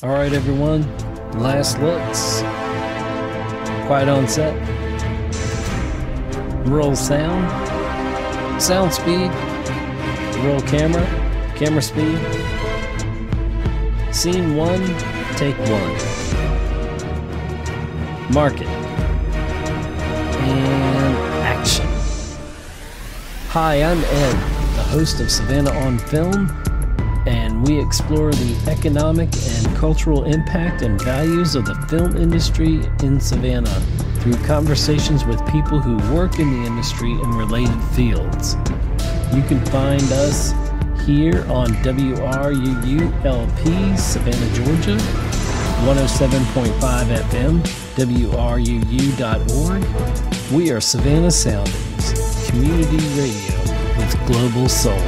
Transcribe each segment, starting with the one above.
All right, everyone. Last looks. Quiet on set. Roll sound. Sound speed. Roll camera. Camera speed. Scene 1. Take 1. Market. And action. Hi, I'm Ed, the host of Savannah on Film, and we explore the economic and cultural impact and values of the film industry in Savannah through conversations with people who work in the industry and related fields. You can find us here on WRUU-LP, Savannah, Georgia, 107.5 FM, WRUU.org. We are Savannah Soundings, community radio with global soul.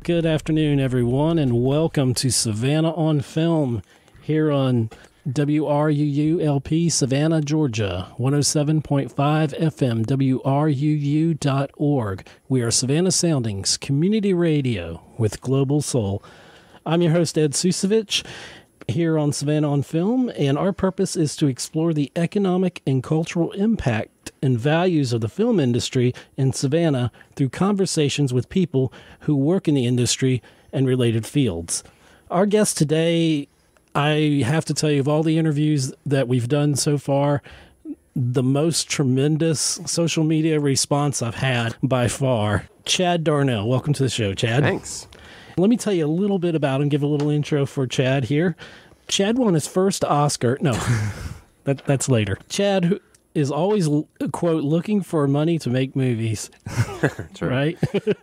Good afternoon, everyone, and welcome to Savannah on Film here on WRUU-LP, Savannah, Georgia, 107.5 FM, WRUU.org. We are Savannah Soundings, community radio with global soul. I'm your host, Ed Susevich, here on Savannah on Film, and our purpose is to explore the economic and cultural impact and values of the film industry in Savannah through conversations with people who work in the industry and related fields. Our guest today, I have to tell you, of all the interviews that we've done so far, the most tremendous social media response I've had by far. Chad Darnell, welcome to the show, Chad. Thanks. Let me tell you a little bit about him, give a little intro for Chad here. Chad won his first Oscar. No, that's later. Chad is always, quote, looking for money to make movies. Right?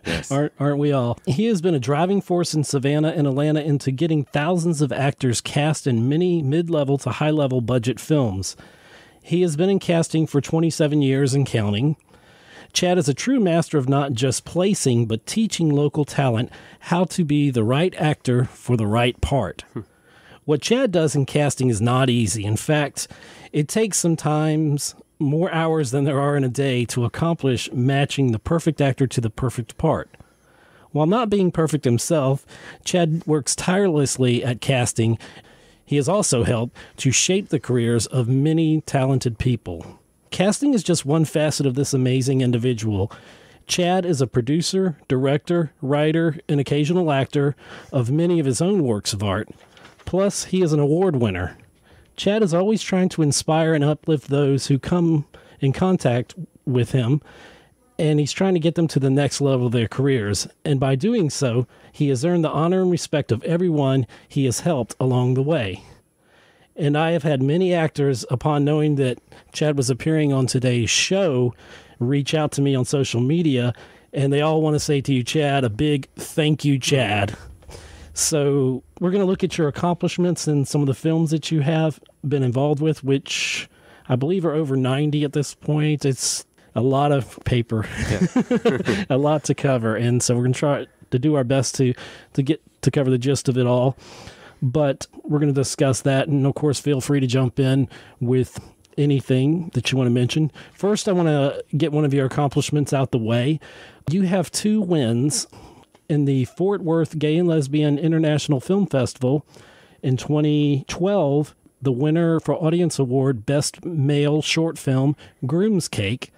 Yes. Aren't we all? He has been a driving force in Savannah and Atlanta into getting thousands of actors cast in many mid-level to high-level budget films. He has been in casting for 27 years and counting. Chad is a true master of not just placing, but teaching local talent how to be the right actor for the right part. What Chad does in casting is not easy. In fact, it takes sometimes more hours than there are in a day to accomplish matching the perfect actor to the perfect part. While not being perfect himself, Chad works tirelessly at casting. He has also helped to shape the careers of many talented people. Casting is just one facet of this amazing individual. Chad is a producer, director, writer, and occasional actor of many of his own works of art. Plus, he is an award winner. Chad is always trying to inspire and uplift those who come in contact with him, and he's trying to get them to the next level of their careers. And by doing so, he has earned the honor and respect of everyone he has helped along the way. And I have had many actors, upon knowing that Chad was appearing on today's show, reach out to me on social media, and they all want to say to you, Chad, a big thank you, Chad. So we're going to look at your accomplishments and some of the films that you have been involved with, which I believe are over 90 at this point. It's a lot of paper, a lot to cover. And so we're going to try to do our best to get to cover the gist of it all. But we're going to discuss that. And, of course, feel free to jump in with anything that you want to mention. First, I want to get one of your accomplishments out the way. You have 2 wins in the Fort Worth Gay and Lesbian International Film Festival. In 2012, the winner for Audience Award, Best Male Short Film, Groom's Cake.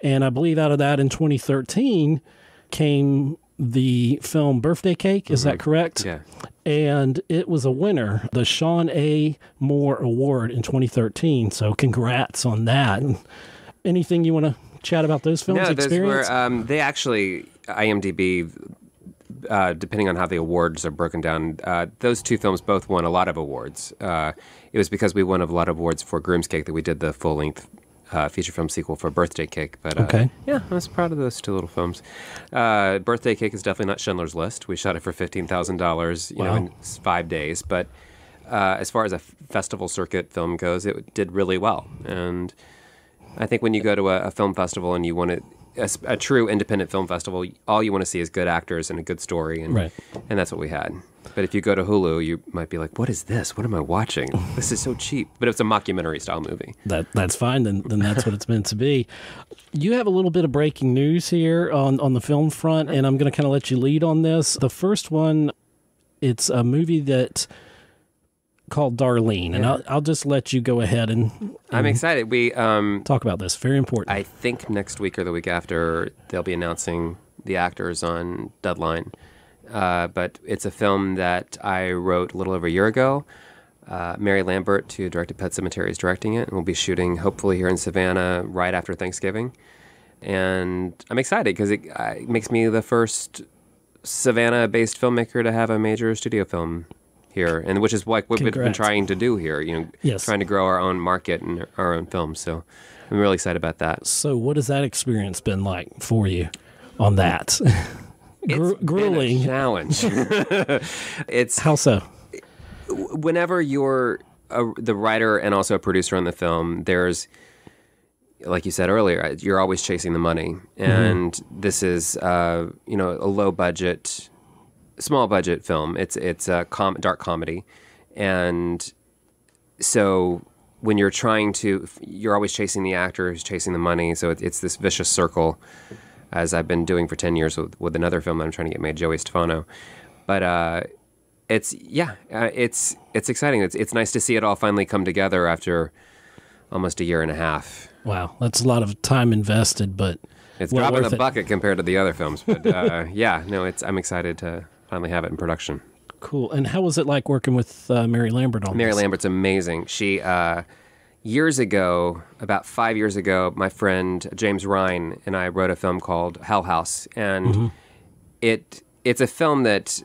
And I believe out of that in 2013 came the film Birthday Cake. Is that correct? Yeah. And it was a winner, the Sean A. Moore Award in 2013. So congrats on that. Anything you want to chat about those films? No, experience? those were, they actually, IMDb, depending on how the awards are broken down, those two films both won a lot of awards. It was because we won a lot of awards for Groom's Cake that we did the full-length feature film sequel for Birthday Cake. But okay. Yeah, I was proud of those two little films. Birthday Cake is definitely not Schindler's List. We shot it for $15,000, you know, in 5 days. But as far as a festival circuit film goes, it did really well. And I think when you go to a film festival and you want to, a true independent film festival, all you want to see is good actors and a good story, and that's what we had. But if you go to Hulu, you might be like, what is this? What am I watching? This is so cheap. But it's a mockumentary-style movie. That's fine. Then that's what it's meant to be. You have a little bit of breaking news here on the film front, and I'm going to kind of let you lead on this. The first one, it's a movie that called Darlene, and I'll just let you go ahead and I'm excited. We talk about this. Very important. I think next week or the week after they'll be announcing the actors on Deadline. But it's a film that I wrote a little over a year ago. Mary Lambert, who directed Pet Sematary, is directing it, and we'll be shooting hopefully here in Savannah right after Thanksgiving. And I'm excited because it makes me the first Savannah-based filmmaker to have a major studio film here, and which is like what we've been trying to do here, you know, trying to grow our own market and our own films. So I'm really excited about that. So what has that experience been like for you on that? It's grueling. been a challenge. It's how so? Whenever you're the writer and also a producer on the film, there's, like you said earlier, you're always chasing the money, and this is you know, a low budget, small budget film. It's a dark comedy, and so when you're you're always chasing the actors, chasing the money. So it's this vicious circle, as I've been doing for 10 years with another film that I'm trying to get made, Joey Stefano. But it's exciting. It's nice to see it all finally come together after almost a year and a half. Wow, that's a lot of time invested, but it's dropping the bucket compared to the other films. But yeah, no, I'm excited to finally have it in production. Cool. And how was it like working with Mary Lambert on this? Mary Lambert's amazing. She years ago, about 5 years ago, my friend James Ryan and I wrote a film called Hell House, and it's a film that,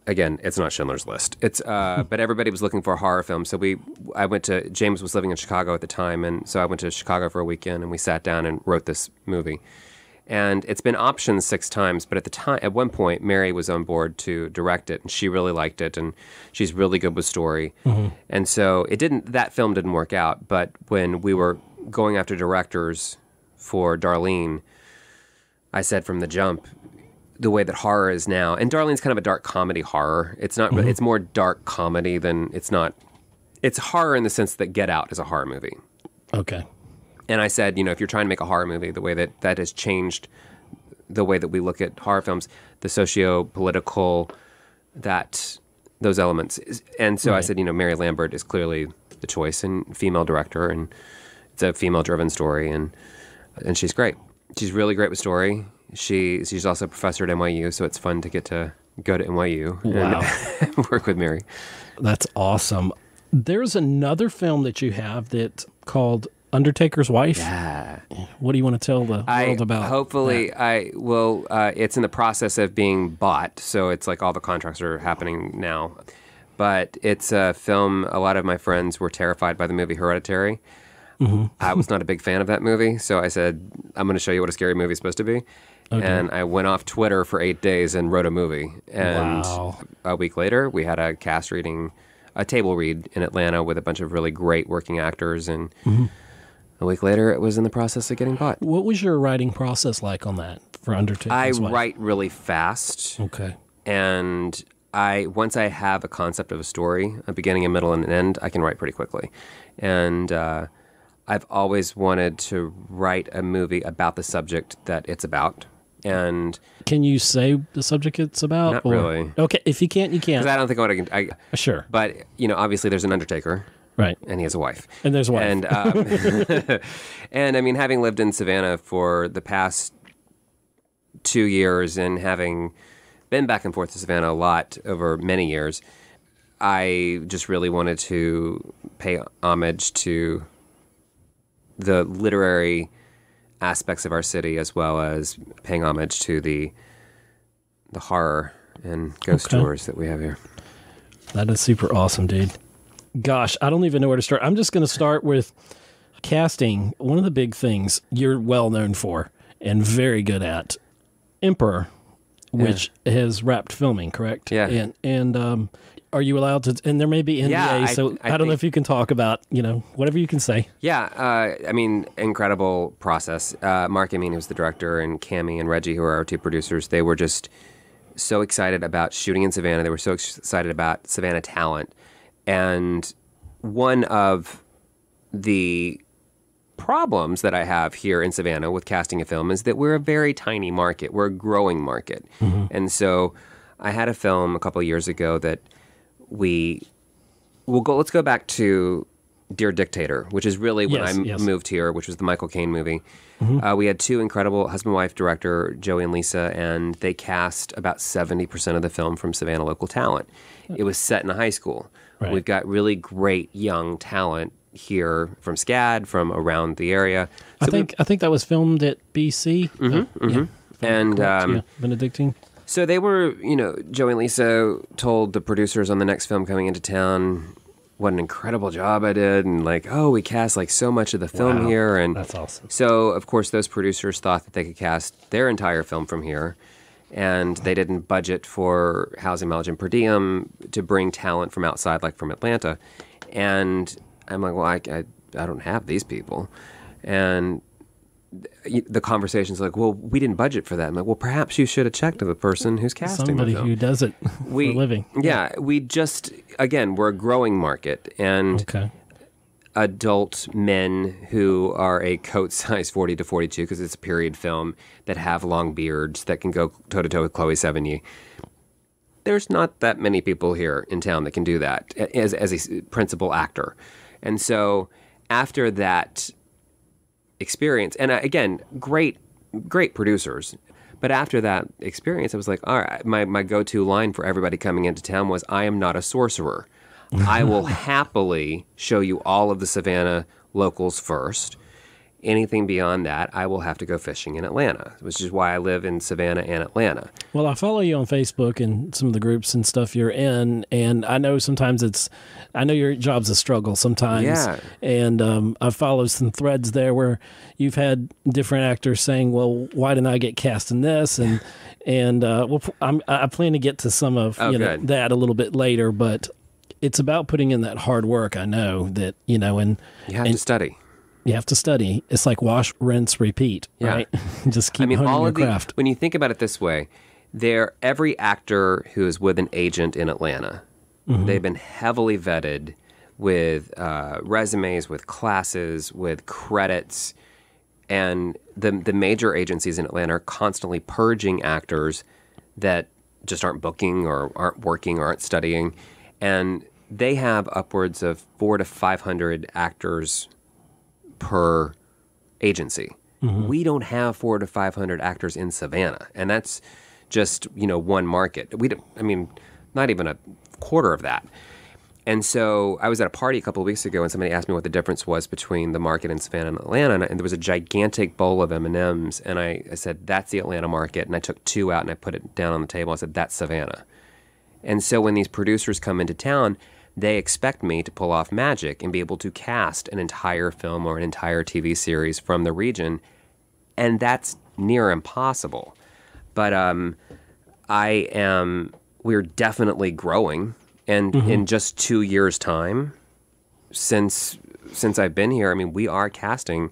again, it's not Schindler's List. It's but everybody was looking for a horror film, so James was living in Chicago at the time, and so I went to Chicago for a weekend, and we sat down and wrote this movie. And it's been optioned 6 times, but at one point, Mary was on board to direct it, and she really liked it, and she's really good with story. And so that film didn't work out, but when we were going after directors for Darlene, I said from the jump, the way that horror is now, and Darlene's kind of a dark comedy horror. It's not. It's more dark comedy than it's not. It's horror in the sense that Get Out is a horror movie. Okay. And I said, you know, if you're trying to make a horror movie, the way that has changed the way that we look at horror films, the socio-political, those elements. And so I said, you know, Mary Lambert is clearly the choice, and female director, and it's a female-driven story, and she's great. She's really great with story. She's also a professor at NYU, so it's fun to get to go to NYU and work with Mary. That's awesome. There's another film that you have that called Undertaker's Wife. Yeah. What do you want to tell the world about? Hopefully, I will. It's in the process of being bought, so it's like all the contracts are happening now. But it's a film. A lot of my friends were terrified by the movie Hereditary. I was not a big fan of that movie, so I said, I'm going to show you what a scary movie is supposed to be. Okay. And I went off Twitter for 8 days and wrote a movie. And a week later, we had a table read in Atlanta with a bunch of really great working actors. And a week later, it was in the process of getting bought. What was your writing process like on that for Undertaker's Wife? I write really fast. Okay. And once I have a concept of a story, a beginning, a middle, and an end, I can write pretty quickly. And I've always wanted to write a movie about the subject that it's about. And can you say the subject it's about? Not really. Okay, if you can't, you can't. Because I don't think I can. Sure. But, you know, obviously there's an Undertaker. Right. And he has a wife. And there's a wife. And, and I mean, having lived in Savannah for the past 2 years and having been back and forth to Savannah a lot over many years, I just really wanted to pay homage to the literary aspects of our city, as well as paying homage to the horror and ghost tours that we have here. That is super awesome, dude. Gosh, I don't even know where to start. I'm just going to start with casting. One of the big things you're well known for and very good at, Emperor, which has wrapped filming, correct? Yeah. And are you allowed to? And there may be NDA, Yeah, I don't know if you can talk about, whatever you can say. Yeah, I mean, incredible process. Mark Amine, who's the director, and Cammie and Reggie, who are our two producers, they were just so excited about shooting in Savannah. They were so excited about Savannah talent. And one of the problems that I have here in Savannah with casting a film is that we're a very tiny market. We're a growing market. Mm-hmm. And so I had a film a couple of years ago that let's go back to Dear Dictator, which is really when I moved here, which was the Michael Caine movie. Mm-hmm. We had two incredible husband-wife director, Joey and Lisa, and they cast about 70% of the film from Savannah local talent. It was set in a high school. Right. We've got really great young talent here from SCAD, from around the area. So I think that was filmed at BC. Mm-hmm, mm-hmm. And Benedictine. So they were, Joey and Lisa told the producers on the next film coming into town what an incredible job I did, and we cast so much of the film here, and that's awesome. So of course those producers thought that they could cast their entire film from here, and they didn't budget for housing, mileage, and per diem to bring talent from outside, like from Atlanta. And I'm like, well, I don't have these people, and the conversation's like, well, we didn't budget for that. I'm like, well, perhaps you should have checked with the person who's casting somebody the film. Who does it for a living. Yeah, we just, again, we're a growing market, and adult men who are a coat size 40 to 42, because it's a period film, that have long beards, that can go toe-to-toe with Chloe Sevigny. There's not that many people here in town that can do that as a principal actor. And so after that experience, and again, great producers, but after that experience, I was like, all right, my go-to line for everybody coming into town was, I am not a sorcerer. I will happily show you all of the Savannah locals first. Anything beyond that, I will have to go fishing in Atlanta, which is why I live in Savannah and Atlanta. Well, I follow you on Facebook and some of the groups and stuff you're in, and I know sometimes I know your job's a struggle sometimes. Yeah. And I follow some threads there where you've had different actors saying, well, why didn't I get cast in this? And I plan to get to some of that a little bit later, but it's about putting in that hard work. I know that, and you have to study. You have to study. It's like wash, rinse, repeat, right? Just keep honing your craft. When you think about it this way, every actor who is with an agent in Atlanta, they've been heavily vetted with resumes, with classes, with credits, and the major agencies in Atlanta are constantly purging actors that just aren't booking or aren't working or aren't studying, and they have upwards of 400 to 500 actors per agency. Mm-hmm. We don't have 400 to 500 actors in Savannah, and that's just one market. Not even a quarter of that. And so I was at a party a couple of weeks ago, and somebody asked me what the difference was between the market in Savannah and Atlanta, and there was a gigantic bowl of M&Ms, and I said, that's the Atlanta market, and I took two out and I put it down on the table. I said, that's Savannah. And so when these producers come into town, they expect me to pull off magic and be able to cast an entire film or an entire TV series from the region, and that's near impossible. But we're definitely growing, and in just 2 years' time, since I've been here, we are casting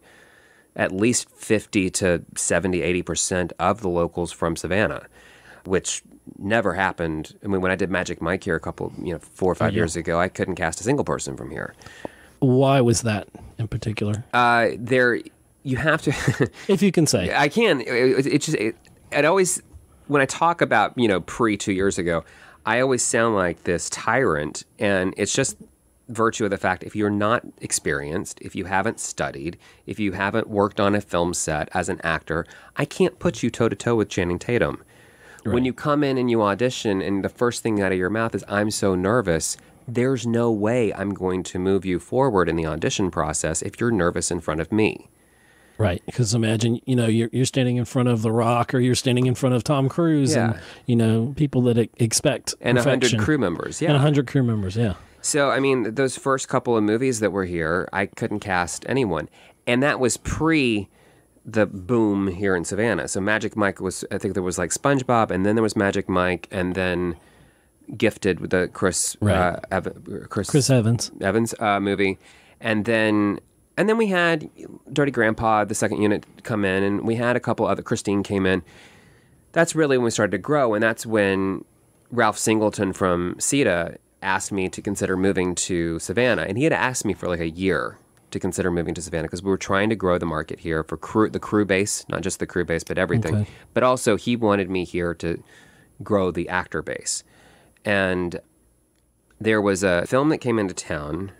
at least 50 to 70, 80% of the locals from Savannah, which never happened. When I did Magic Mike here 4 or 5 years ago, I couldn't cast a single person from here. Why was that in particular? You have to... if you can say. I can. It always... When I talk about, pre 2 years ago, I always sound like this tyrant, and it's just virtue of the fact, if you're not experienced, if you haven't studied, if you haven't worked on a film set as an actor, I can't put you toe-to-toe with Channing Tatum. Right. When you come in and you audition and the first thing out of your mouth is, I'm so nervous, there's no way I'm going to move you forward in the audition process if you're nervous in front of me. Right, because imagine, you're standing in front of The Rock, or you're standing in front of Tom Cruise, Yeah. and, people that expect And 100 perfection. crew members, yeah. And 100 crew members, yeah. So, I mean, those first couple of movies that were here, I couldn't cast anyone. And that was pre the boom here in Savannah. So Magic Mike was, I think there was like SpongeBob, and then there was Magic Mike, and then Gifted with the Chris Evans movie. And then we had Dirty Grandpa, the second unit, come in, and we had a couple other, Christine came in. That's really when we started to grow, and that's when Ralph Singleton from CETA asked me to consider moving to Savannah. And he had asked me for like a year to consider moving to Savannah because we were trying to grow the market here for the crew base, not just the crew base, but everything. Okay. But also he wanted me here to grow the actor base. And there was a film that came into town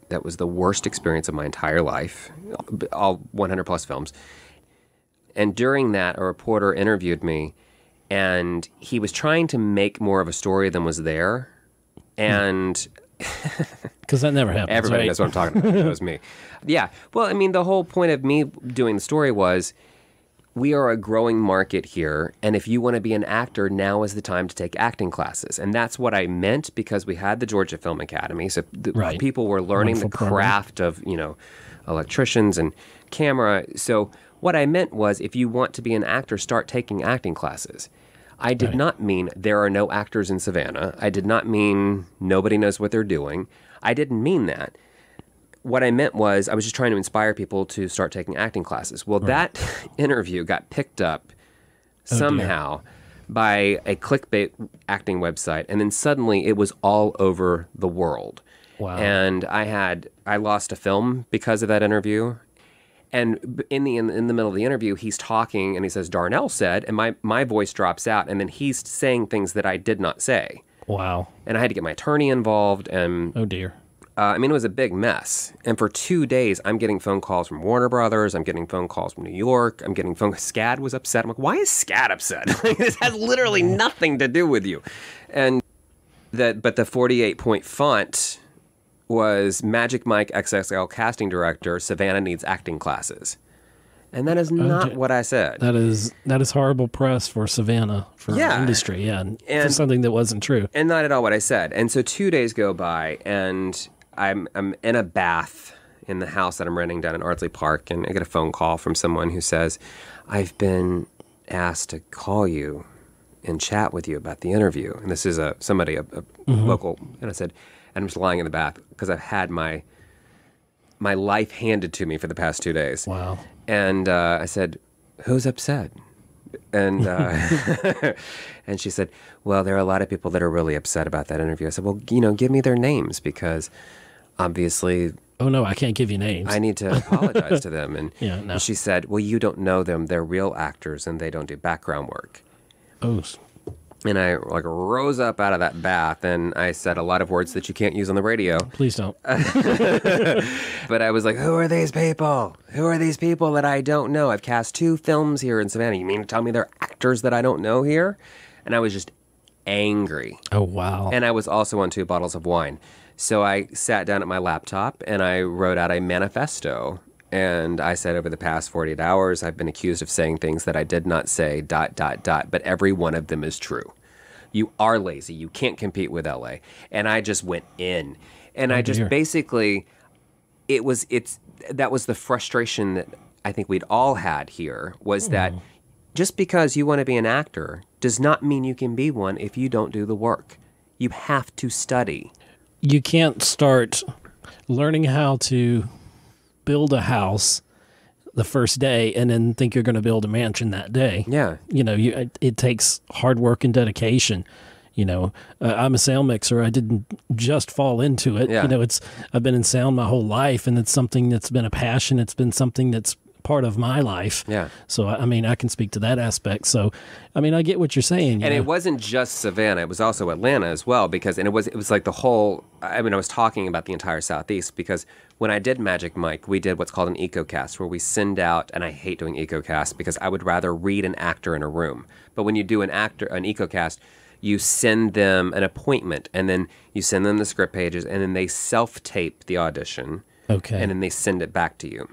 that was the worst experience of my entire life, all 100 plus films. And during that, a reporter interviewed me, and he was trying to make more of a story than was there. And because that never happens. everybody right? knows what I'm talking about. That was me. Yeah. Well, I mean, the whole point of me doing the story was we are a growing market here, and if you want to be an actor, now is the time to take acting classes. And that's what I meant, because we had the Georgia Film Academy, so Right. people were learning Wonderful the program. craft of, electricians and camera. So what I meant was, if you want to be an actor, start taking acting classes. I did Right. not mean there are no actors in Savannah. I did not mean nobody knows what they're doing. I didn't mean that. What I meant was I was just trying to inspire people to start taking acting classes. Well, that interview got picked up somehow by a clickbait acting website, and then suddenly it was all over the world. Wow. And I lost a film because of that interview. And in the middle of the interview, he's talking and he says, Darnell said, and my voice drops out, and then he's saying things that I did not say. Wow. And I had to get my attorney involved, and Oh, dear. it was a big mess. And for 2 days, I'm getting phone calls from Warner Brothers. I'm getting phone calls from New York. I'm getting SCAD was upset. I'm like, why is SCAD upset? This has literally nothing to do with you. But the 48-point font was Magic Mike XXL casting director, Savannah needs acting classes. And that is not what I said. That is horrible press for Savannah, for our industry, and for something that wasn't true. And not at all what I said. And so 2 days go by, and I'm in a bath in the house that I'm renting down in Ardsley Park, and I get a phone call from someone who says, I've been asked to call you and chat with you about the interview. And this is somebody, a local, and I said, and I'm just lying in the bath because I've had my life handed to me for the past 2 days. Wow. And I said, who's upset? And and she said, well, there are a lot of people that are really upset about that interview. I said, well, give me their names, because obviously Oh, no, I can't give you names. I need to apologize to them. And Yeah, no. she said, well, you don't know them. They're real actors, and they don't do background work. Oh, And I rose up out of that bath, and I said a lot of words that you can't use on the radio. please don't. But I was like, who are these people? Who are these people that I don't know? I've cast 2 films here in Savannah. You mean to tell me they're actors that I don't know here? And I was just angry. Oh, wow. And I was also on 2 bottles of wine. So I sat down at my laptop, and I wrote out a manifesto. And I said, over the past 48 hours, I've been accused of saying things that I did not say, ... But every one of them is true. You are lazy. You can't compete with LA. And I just went in. And I just dear. basically, that was the frustration that I think we'd all had here, was that just because you want to be an actor does not mean you can be one if you don't do the work. You have to study. You can't start learning how to build a house the first day and then think you're going to build a mansion that day. Yeah. It takes hard work and dedication. I'm a sound mixer. I didn't just fall into it. Yeah. I've been in sound my whole life, and it's something that's been a passion. It's been something that's part of my life. Yeah. So, I can speak to that aspect. So, I get what you're saying. And it wasn't just Savannah; it was also Atlanta as well. It was like the whole. I was talking about the entire Southeast, because when I did Magic Mike, we did what's called an EcoCast, where we send out. And I hate doing EcoCast because I would rather read an actor in a room. But when you do an EcoCast, you send them an appointment, and then you send them the script pages, and then they self-tape the audition. Okay. And then they send it back to you.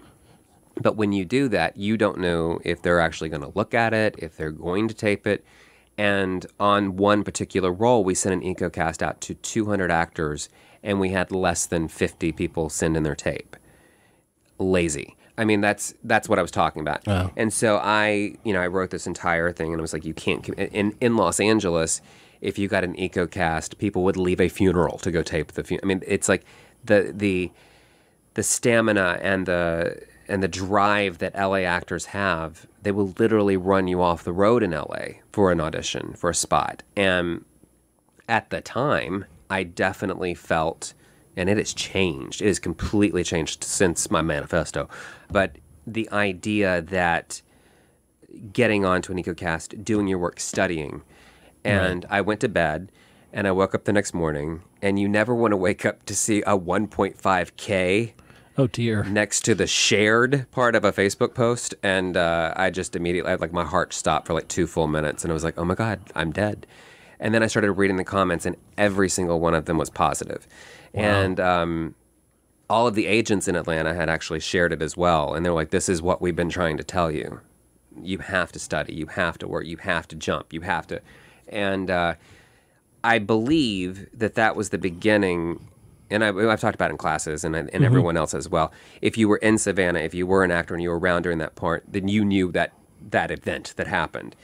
But when you do that, you don't know if they're actually going to look at it, if they're going to tape it. And on one particular role, we sent an EcoCast out to 200 actors, and we had less than 50 people send in their tape. Lazy. I mean, that's what I was talking about. Oh. And so I wrote this entire thing, and I was like, you can't. In Los Angeles, if you got an EcoCast, people would leave a funeral to go tape the funeral. I mean, it's like the stamina and the drive that LA actors have, they will literally run you off the road in LA for an audition, for a spot. And at the time, I definitely felt, and it has changed, it has completely changed since my manifesto, but the idea that getting onto an EcoCast, doing your work, studying, and I went to bed, and I woke up the next morning, and you never want to wake up to see a 1.5K Oh, dear. next to the shared part of a Facebook post. And I just immediately, my heart stopped for like 2 full minutes. And I was like, oh my God, I'm dead. And then I started reading the comments, and every single one of them was positive. Wow. And all of the agents in Atlanta had actually shared it as well. And they're like, this is what we've been trying to tell you. You have to study. You have to work. You have to jump. You have to. And I believe that was the beginning. And I've talked about it in classes and everyone else as well. If you were in Savannah, if you were an actor and you were around during that part, then you knew that event that happened.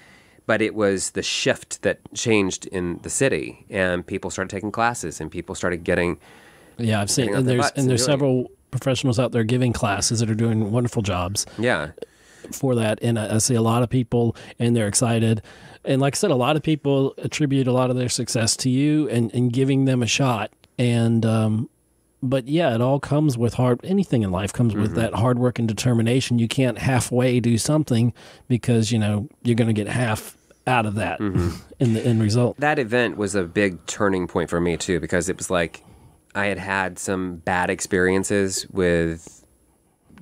But it was the shift that changed in the city, and people started taking classes, and people started getting. Yeah, I've seen, and there's several professionals out there giving classes that are doing wonderful jobs. Yeah. For that, and I see a lot of people, and they're excited. And like I said, a lot of people attribute a lot of their success to you and giving them a shot. And but yeah, it all comes with anything in life comes with that hard work and determination. You can't halfway do something because you're going to get half out of that in the end result. That event was a big turning point for me too, because it was like I had some bad experiences with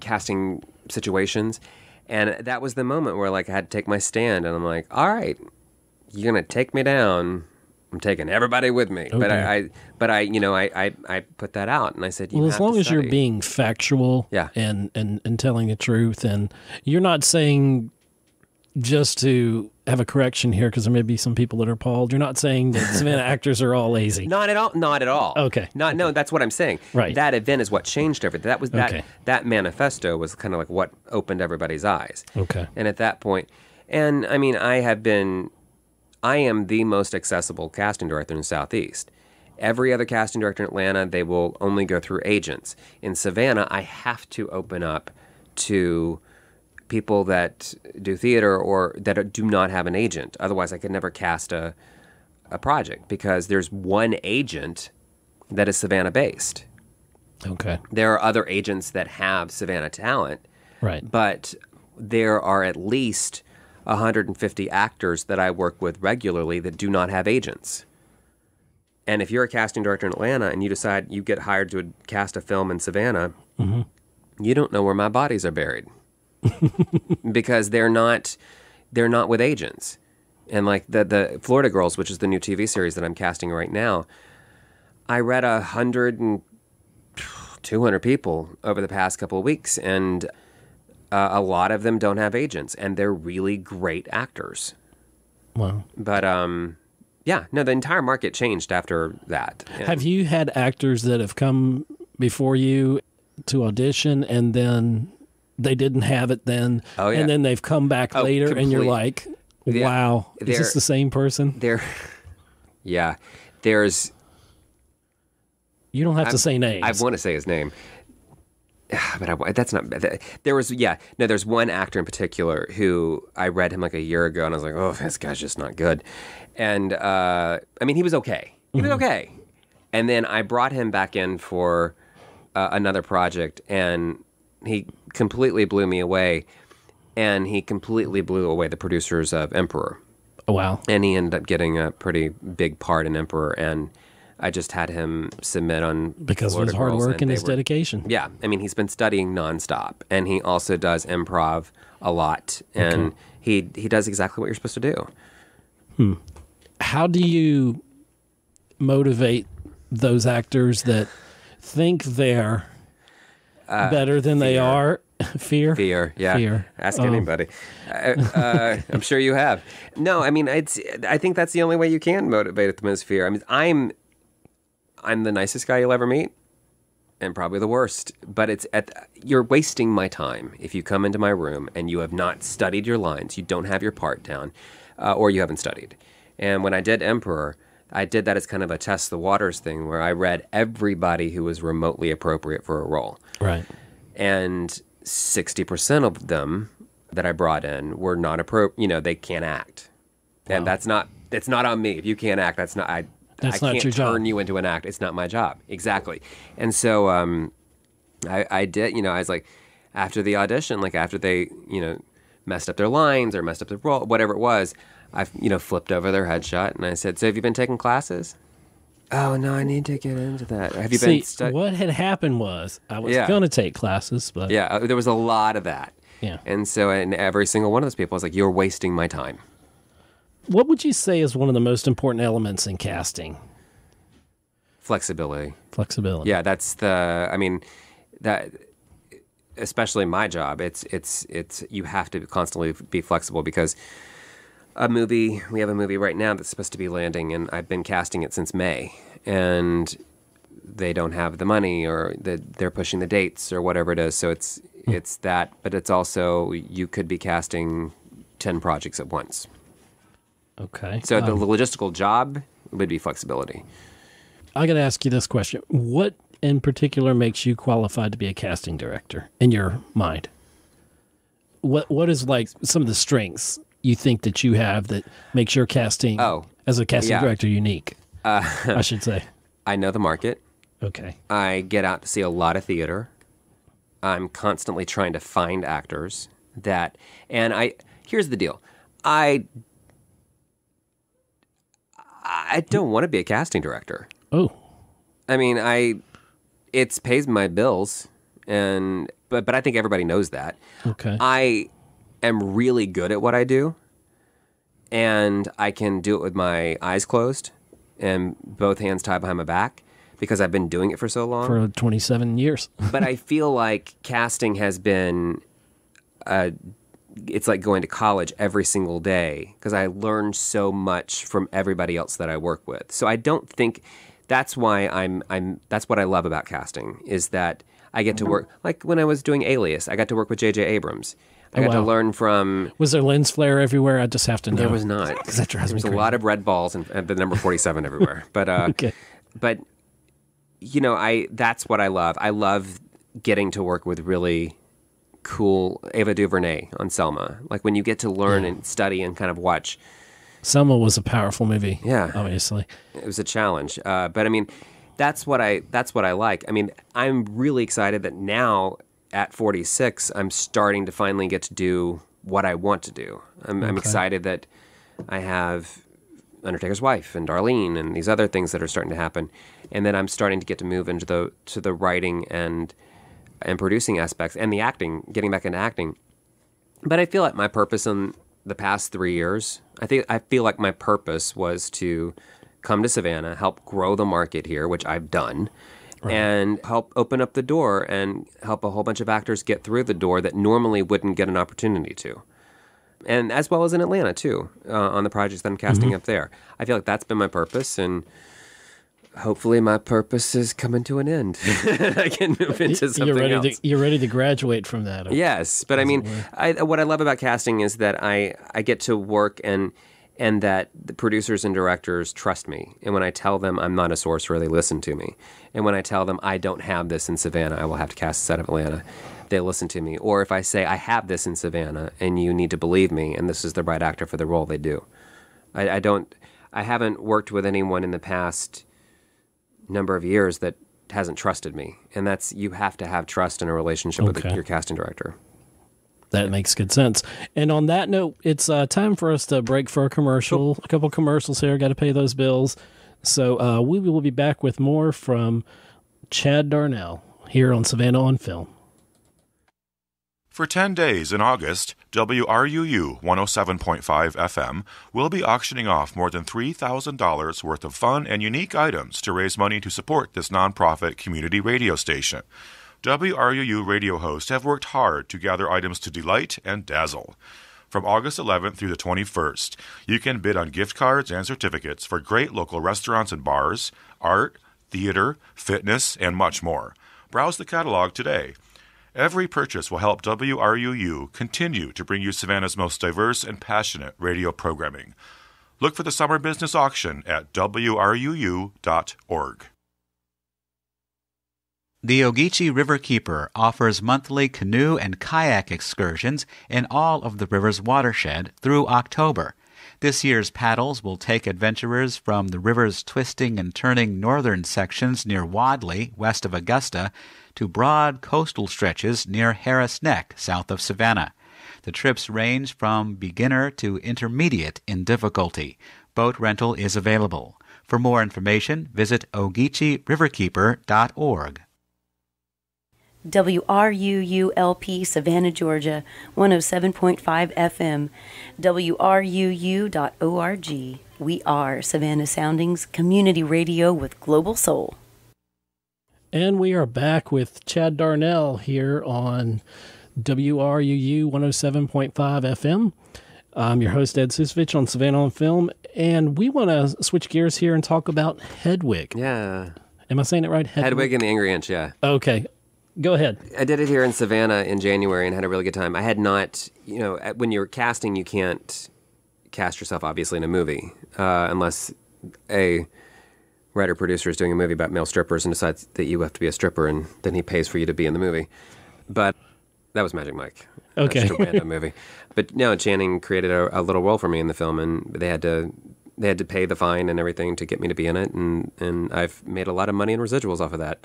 casting situations, and that was the moment where I had to take my stand, and I'm like, all right, you're going to take me down. I'm taking everybody with me. Okay. But I put that out, and I said, as long as you're being factual and telling the truth, and you're not saying, just to have a correction here, because there may be some people that are appalled, you're not saying that Savannah actors are all lazy. Not at all. Okay. No, that's what I'm saying. Right. That event is what changed everything. That was that manifesto was kind of like what opened everybody's eyes. Okay. And at that point, and I mean, I am the most accessible casting director in the Southeast. Every other casting director in Atlanta, they will only go through agents. In Savannah, I have to open up to people that do theater or that do not have an agent. Otherwise, I could never cast a project, because there's one agent that is Savannah-based. Okay. There are other agents that have Savannah talent. Right. But there are at least 150 actors that I work with regularly that do not have agents. And if you're a casting director in Atlanta and you decide you get hired to cast a film in Savannah, you don't know where my bodies are buried. Because they're not with agents. And like the Florida Girls, which is the new TV series that I'm casting right now, I read 100 and 200 people over the past couple of weeks, and a lot of them don't have agents, and they're really great actors. Wow. But the entire market changed after that. Have you had actors that have come before you to audition, and then they didn't have it then, and then they've come back later, and you're like, wow, is this the same person? There's... You don't have to say names. I want to say his name. But that's not... There's one actor in particular who I read him like a year ago, and I was like, oh, this guy's just not good. And, he was okay. He was okay. And then I brought him back in for another project, and he completely blew me away. And he completely blew away the producers of Emperor. Oh, wow. And he ended up getting a pretty big part in Emperor, and I just had him submit on because of his hard work and his dedication. Yeah. He's been studying nonstop, and he also does improv a lot, and he does exactly what you're supposed to do. how do you motivate those actors that think they're better than they are? Fear, yeah. Fear. Ask anybody. I'm sure you have. No, I mean, I think that's the only way you can motivate them is fear. I mean, I'm the nicest guy you'll ever meet, and probably the worst. But you're wasting my time if you come into my room and you have not studied your lines, you don't have your part down, or you haven't studied. And when I did Emperor, I did that as kind of a test the waters thing, where I read everybody who was remotely appropriate for a role. Right. And 60% of them that I brought in were not appropriate. They can't act. Wow. And it's not on me. If you can't act, I can't turn you into an act. It's not my job. Exactly. And so I did, I was like, after the audition, like after they, messed up their lines or messed up the role, whatever it was, I, flipped over their headshot and I said, so have you been taking classes? Oh, no, I need to get into that. Have you been studying? What had happened was I was going to take classes, but... Yeah, there was a lot of that. Yeah. And so every single one of those people was like, you're wasting my time. What would you say is one of the most important elements in casting? Flexibility. Flexibility. Yeah, that's that, especially my job, it's you have to constantly be flexible because we have a movie right now that's supposed to be landing, and I've been casting it since May, and they don't have the money, or they're pushing the dates, or whatever it is. So it's that, but it's also you could be casting 10 projects at once. Okay. So the logistical job would be flexibility. I got to ask you this question: what in particular makes you qualified to be a casting director in your mind? What is like some of the strengths you think that you have that makes your casting as a casting director unique? I should say. I know the market. Okay. I get out to see a lot of theater. I'm constantly trying to find actors here's the deal. I don't want to be a casting director. Oh. I mean, it pays my bills, but I think everybody knows that. Okay. I am really good at what I do, and I can do it with my eyes closed and both hands tied behind my back because I've been doing it for so long. For 27 years. But I feel like casting has been, it's like going to college every single day because I learn so much from everybody else that I work with. So I don't think that's why that's what I love about casting is that I get to work, like when I was doing Alias, I got to work with J.J. Abrams. I got to learn from... Was there lens flare everywhere? I just have to know. There was not. Because that drives me crazy. There was a lot of red balls and the number 47 everywhere. But, okay. But, that's what I love. I love getting to work with really cool Ava DuVernay on Selma. Like when you get to learn and study and kind of watch... Selma was a powerful movie. Yeah. Obviously. It was a challenge. But, I mean, that's what I like. I mean, I'm really excited that now... At 46, I'm starting to finally get to do what I want to do. I'm excited that I have Undertaker's wife and Darlene and these other things that are starting to happen, and then I'm starting to get to move into the writing and producing aspects and the acting, getting back into acting. But I feel like my purpose in the past 3 years, I feel like my purpose was to come to Savannah, help grow the market here, which I've done. Right. And help open up the door and help a whole bunch of actors get through the door that normally wouldn't get an opportunity to. And as well as in Atlanta, too, on the projects that I'm casting up there. I feel like that's been my purpose, and hopefully my purpose is coming to an end. I can move into something else. You're ready to graduate from that. Yes, but I mean, what I love about casting is that I get to work and that the producers and directors trust me. And when I tell them I'm not a sorcerer, they listen to me. And when I tell them I don't have this in Savannah, I will have to cast a set of Atlanta, they listen to me. Or if I say I have this in Savannah and you need to believe me and this is the right actor for the role, they do. I haven't worked with anyone in the past number of years that hasn't trusted me. And you have to have trust in a relationship with your casting director. That makes good sense. And on that note, it's time for us to break for a commercial. A couple commercials here. Got to pay those bills. So we will be back with more from Chad Darnell here on Savannah on Film. For 10 days in August, WRUU 107.5 FM will be auctioning off more than $3,000 worth of fun and unique items to raise money to support this nonprofit community radio station. WRUU radio hosts have worked hard to gather items to delight and dazzle. From August 11th through the 21st, you can bid on gift cards and certificates for great local restaurants and bars, art, theater, fitness, and much more. Browse the catalog today. Every purchase will help WRUU continue to bring you Savannah's most diverse and passionate radio programming. Look for the summer business auction at WRUU.org. The Ogeechee Riverkeeper offers monthly canoe and kayak excursions in all of the river's watershed through October. This year's paddles will take adventurers from the river's twisting and turning northern sections near Wadley, west of Augusta, to broad coastal stretches near Harris Neck, south of Savannah. The trips range from beginner to intermediate in difficulty. Boat rental is available. For more information, visit OgeecheeRiverkeeper.org. WRUU-LP Savannah, Georgia, 107.5 FM, WRUU.org. We are Savannah Soundings Community Radio with Global Soul. And we are back with Chad Darnell here on WRUU 107.5 FM. I'm your host, Ed Susvich, on Savannah on Film, and we want to switch gears here and talk about Hedwig. Yeah. Am I saying it right? Hedwig and the Angry Inch, yeah. Okay. Go ahead. I did it here in Savannah in January and had a really good time. I had not, when you're casting, you can't cast yourself, obviously, in a movie, unless a writer-producer is doing a movie about male strippers and decides that you have to be a stripper, and then he pays for you to be in the movie. But that was Magic Mike. Okay. Just a random movie. But no, Channing created a little role for me in the film, and they had to pay the fine and everything to get me to be in it, and I've made a lot of money in residuals off of that.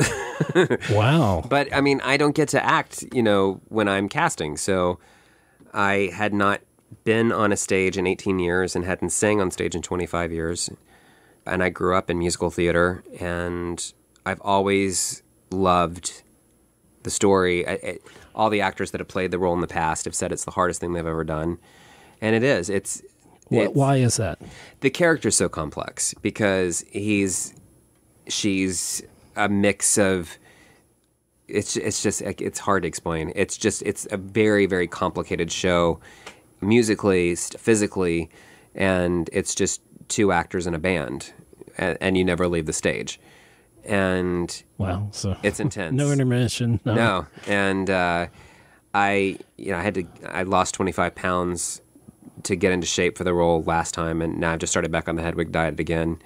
Wow. But, I mean, I don't get to act, when I'm casting, so I had not been on a stage in 18 years and hadn't sang on stage in 25 years. And I grew up in musical theater, and I've always loved the story. All the actors that have played the role in the past have said it's the hardest thing they've ever done. And it is. Why is that? The character's so complex because she's a mix of, it's hard to explain. It's a very, very complicated show, musically, physically, and it's just two actors in a band, and you never leave the stage. And wow, so it's intense. No intermission. No. And I lost 25 pounds to get into shape for the role last time, and now I've just started back on the Hedwig diet again.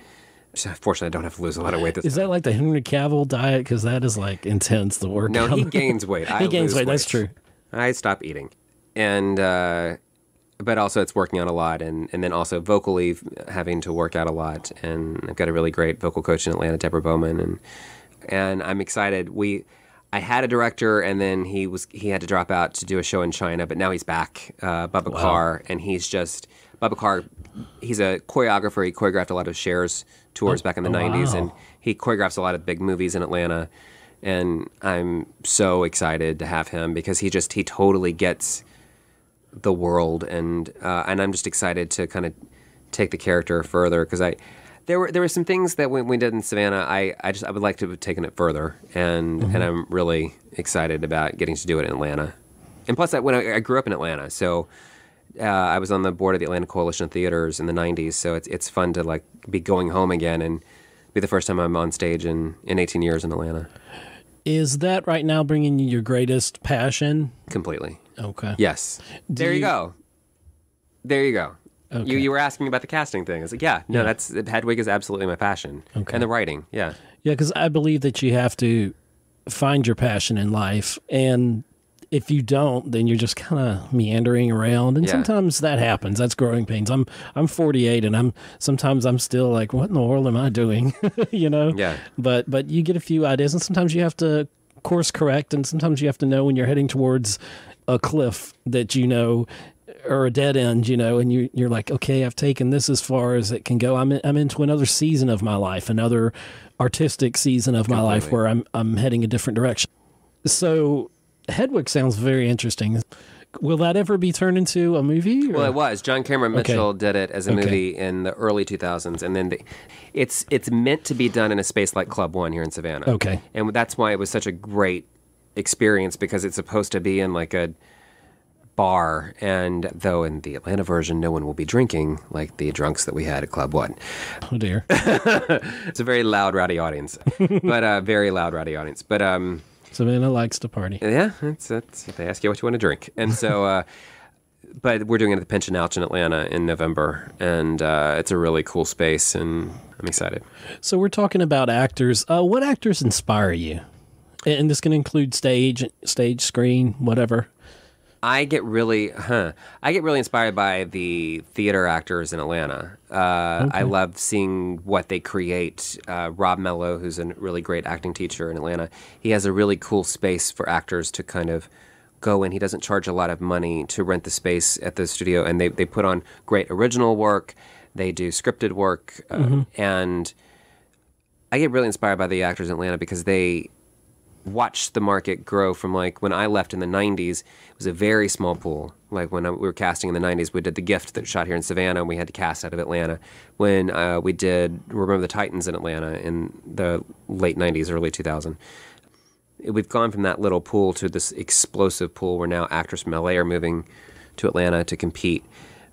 So fortunately, I don't have to lose a lot of weight this time. Is that like the Henry Cavill diet? Because that is like intense, the workout. No, he gains weight. He gains weight, that's true. I stop eating. And but also it's working out a lot, and then also vocally having to work out a lot. And I've got a really great vocal coach in Atlanta, Deborah Bowman, and I'm excited. I had a director, and then he had to drop out to do a show in China, but now he's back, Bubba Carr, and Bubba Carr, he's a choreographer. He choreographed a lot of Cher's tours back in the 90s, and he choreographs a lot of big movies in Atlanta, and I'm so excited to have him because he totally gets the world, and I'm just excited to kind of take the character further because there were some things that we did in Savannah I would like to have taken it further, and I'm really excited about getting to do it in Atlanta. And plus, when I grew up in Atlanta, so I was on the board of the Atlanta Coalition of Theaters in the 90s, so it's fun to like be going home again and be the first time I'm on stage in 18 years in Atlanta. Is that right now bringing you your greatest passion? Completely. Okay. Yes. There you go. Okay. You were asking about the casting thing. I was like, that's Hedwig is absolutely my passion. Okay. And the writing, yeah. Yeah, because I believe that you have to find your passion in life, and if you don't, then you're just kind of meandering around, and sometimes that happens. That's growing pains. I'm 48, and sometimes I'm still like, what in the world am I doing? Yeah. But you get a few ideas, and sometimes you have to course correct, and sometimes you have to know when you're heading towards a cliff that or a dead end, and you're like, okay, I've taken this as far as it can go. I'm into another season of my life, another artistic season of my life where I'm heading a different direction. So Hedwig sounds very interesting. Will that ever be turned into a movie? Or? Well, it was. John Cameron Mitchell Okay. did it as a movie in the early 2000s, and then it's meant to be done in a space like Club One here in Savannah. Okay. And that's why it was such a great experience, because it's supposed to be in like a bar, and though in the Atlanta version no one will be drinking like the drunks that we had at Club One. Oh, dear. It's a very loud, rowdy audience, but very loud, rowdy audience. But Savannah likes to party. yeah, it's they ask you what you want to drink, and so. But we're doing it at the Pinch and Ouch in Atlanta in November, and it's a really cool space, and I'm excited. So we're talking about actors. What actors inspire you? And this can include stage, screen, whatever. I get really inspired by the theater actors in Atlanta. I love seeing what they create. Rob Mello, who's a really great acting teacher in Atlanta, he has a really cool space for actors to kind of go in. He doesn't charge a lot of money to rent the space at the studio, and they put on great original work. They do scripted work, and I get really inspired by the actors in Atlanta because they watch the market grow from, like, when I left in the 90s, it was a very small pool. Like when we were casting in the 90s, we did The Gift that shot here in Savannah, and we had to cast out of Atlanta. When we did Remember the Titans in Atlanta in the late 90s, early 2000. We've gone from that little pool to this explosive pool where now actors from LA are moving to Atlanta to compete.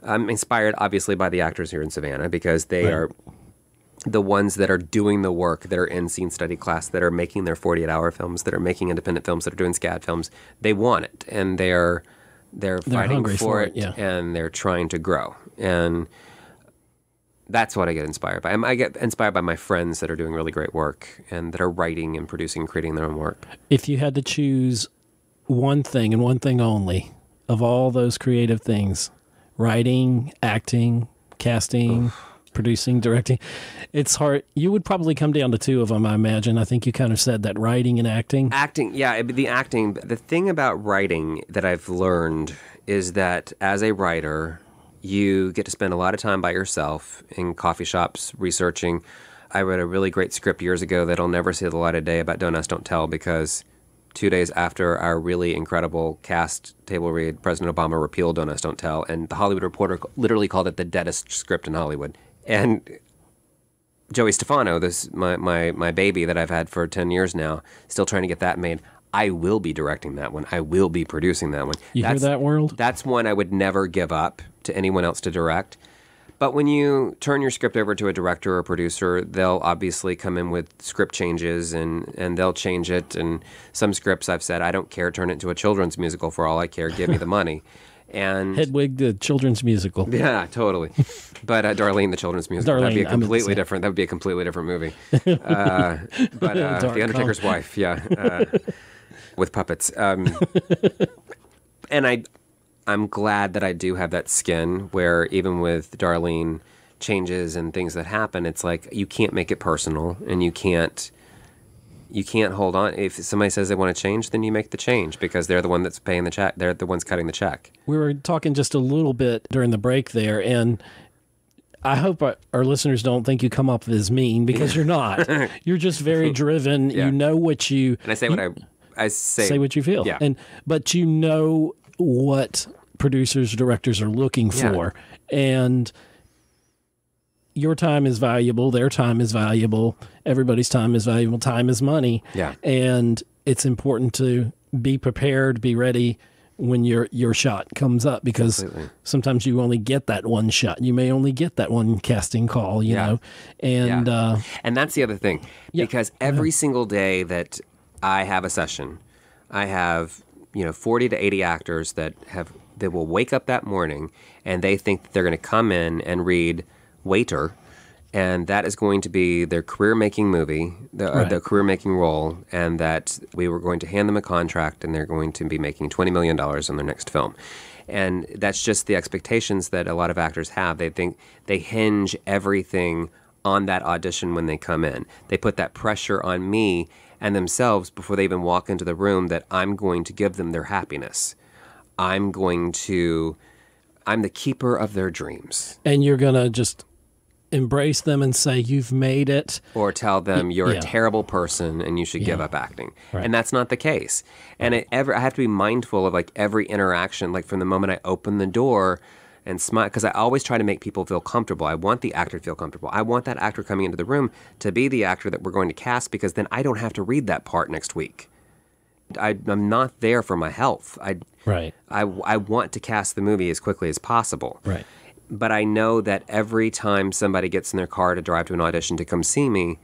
I'm inspired, obviously, by the actors here in Savannah because they are the ones that are doing the work, that are in scene study class, that are making their 48-hour films, that are making independent films, that are doing SCAD films. They want it, and they're fighting for it, and they're trying to grow. And that's what I get inspired by. I get inspired by my friends that are doing really great work and that are writing and producing and creating their own work. If you had to choose one thing and one thing only of all those creative things, writing, acting, casting, producing, directing, it's hard. You would probably come down to two of them, I imagine. I think you kind of said that, writing and acting. Acting, yeah. The acting, the thing about writing that I've learned is that as a writer, you get to spend a lot of time by yourself in coffee shops researching. I read a really great script years ago that'll never see the light of day about Don't Ask, Don't Tell, because 2 days after our really incredible cast table read, President Obama repealed Don't Ask, Don't Tell, and The Hollywood Reporter literally called it the deadest script in Hollywood. And Joey Stefano, my baby that I've had for 10 years now, still trying to get that made. I will be directing that one. I will be producing that one. You hear that, world? That's one I would never give up to anyone else to direct. But when you turn your script over to a director or a producer, they'll obviously come in with script changes and they'll change it. And some scripts I've said, I don't care, turn it into a children's musical for all I care, give me the money. And Hedwig, the children's musical. Yeah, totally. But Darlene, the children's musical, Darlene, that'd be completely different. That would be a completely different movie. But The Undertaker's wife, with puppets. And I'm glad that I do have that skin where even with Darlene changes and things that happen, it's like you can't make it personal and you can't hold on. If somebody says they want to change, then you make the change because they're the one that's paying the check. They're the ones cutting the check. We were talking just a little bit during the break there, and I hope our listeners don't think you come off as mean because you're not. You're just very driven. Yeah. You know what you... And I say what I say what you feel. Yeah. But you know what producers, directors are looking for. And your time is valuable. Their time is valuable. Everybody's time is valuable. Time is money. Yeah. And it's important to be prepared, be ready when your shot comes up, because sometimes you only get that one shot. You may only get that one casting call, you know. And and that's the other thing. Because every single day that I have a session, I have 40 to 80 actors that will wake up that morning and they think that they're going to come in and read Waiter, and that is going to be their career-making movie, the career-making role, and that we were going to hand them a contract and they're going to be making $20 million on their next film. And that's just the expectations that a lot of actors have. They think they hinge everything on that audition when they come in. They put that pressure on me and themselves before they even walk into the room that I'm going to give them their happiness. I'm the keeper of their dreams. And you're going to just embrace them and say, you've made it. Or tell them you're a terrible person and you should give up acting. Right. And that's not the case. And I have to be mindful of like every interaction, like from the moment I open the door and smile, because I always try to make people feel comfortable. I want the actor to feel comfortable. I want that actor coming into the room to be the actor that we're going to cast, because then I don't have to read that part next week. I'm not there for my health. I want to cast the movie as quickly as possible. Right. But I know that every time somebody gets in their car to drive to an audition to come see me,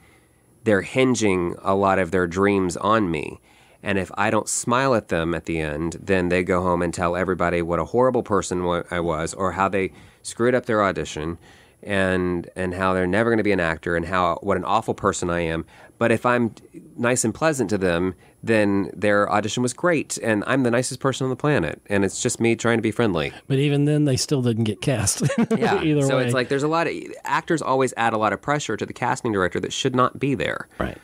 they're hinging a lot of their dreams on me. And if I don't smile at them at the end, then they go home and tell everybody what a horrible person I was, or how they screwed up their audition, and how they're never going to be an actor, and what an awful person I am. But if I'm nice and pleasant to them, then their audition was great, and I'm the nicest person on the planet, and it's just me trying to be friendly. But even then, they still didn't get cast. Yeah. Either so way. It's like there's a lot of actors always add a lot of pressure to the casting director that should not be there. Right.